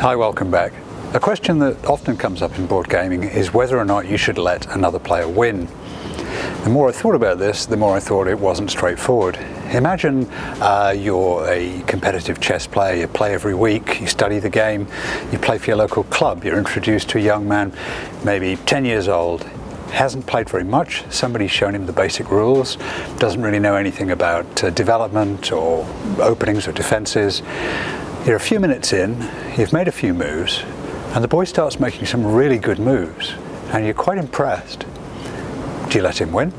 Hi, welcome back. A question that often comes up in board gaming is whether or not you should let another player win. The more I thought about this, the more I thought it wasn't straightforward. Imagine you're a competitive chess player, you play every week, you study the game, you play for your local club, you're introduced to a young man, maybe 10 years old, hasn't played very much, somebody's shown him the basic rules, doesn't really know anything about development or openings or defenses. You're a few minutes in, you've made a few moves, and the boy starts making some really good moves, and you're quite impressed. Do you let him win?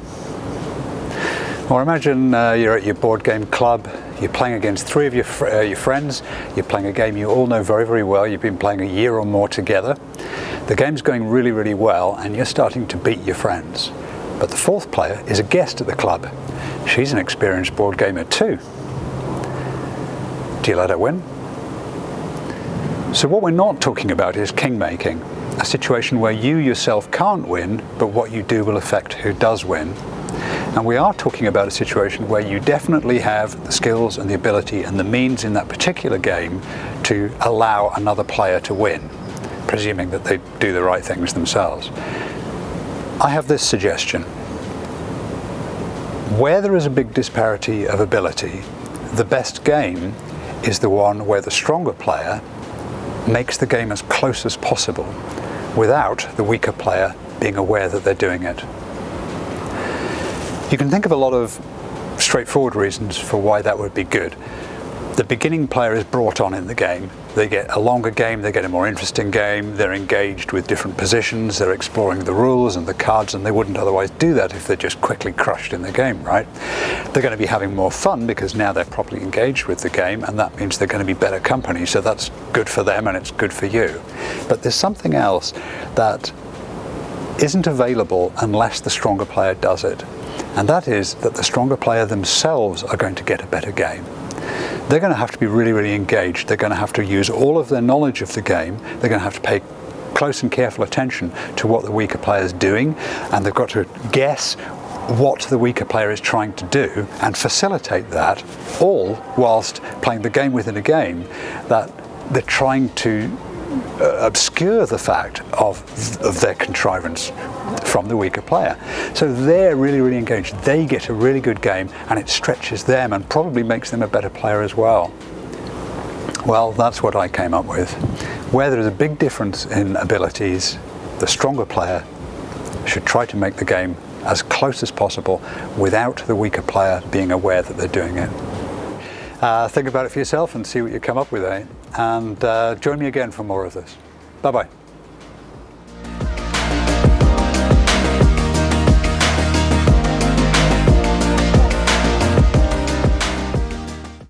Or imagine you're at your board game club, you're playing against three of your friends, you're playing a game you all know very, very well, you've been playing a year or more together. The game's going really, really well, and you're starting to beat your friends. But the fourth player is a guest at the club. She's an experienced board gamer too. Do you let her win? So what we're not talking about is king-making, a situation where you yourself can't win, but what you do will affect who does win. And we are talking about a situation where you definitely have the skills and the ability and the means in that particular game to allow another player to win, presuming that they do the right things themselves. I have this suggestion. Where there is a big disparity of ability, the best game is the one where the stronger player makes the game as close as possible without the weaker player being aware that they're doing it. You can think of a lot of straightforward reasons for why that would be good. The beginning player is brought on in the game. They get a longer game, they get a more interesting game, they're engaged with different positions, they're exploring the rules and the cards, and they wouldn't otherwise do that if they're just quickly crushed in the game, right? They're going to be having more fun because now they're properly engaged with the game, and that means they're going to be better company, so that's good for them and it's good for you. But there's something else that isn't available unless the stronger player does it, and that is that the stronger player themselves are going to get a better game. They're going to have to be really, really engaged. They're going to have to use all of their knowledge of the game. They're going to have to pay close and careful attention to what the weaker player is doing, and they've got to guess what the weaker player is trying to do and facilitate that, all whilst playing the game within a game that they're trying to obscure the fact of their contrivance from the weaker player. So they're really, really engaged. They get a really good game, and it stretches them and probably makes them a better player as well. Well, that's what I came up with. Where there is a big difference in abilities, the stronger player should try to make the game as close as possible without the weaker player being aware that they're doing it. Think about it for yourself and see what you come up with, and join me again for more of this. Bye-bye.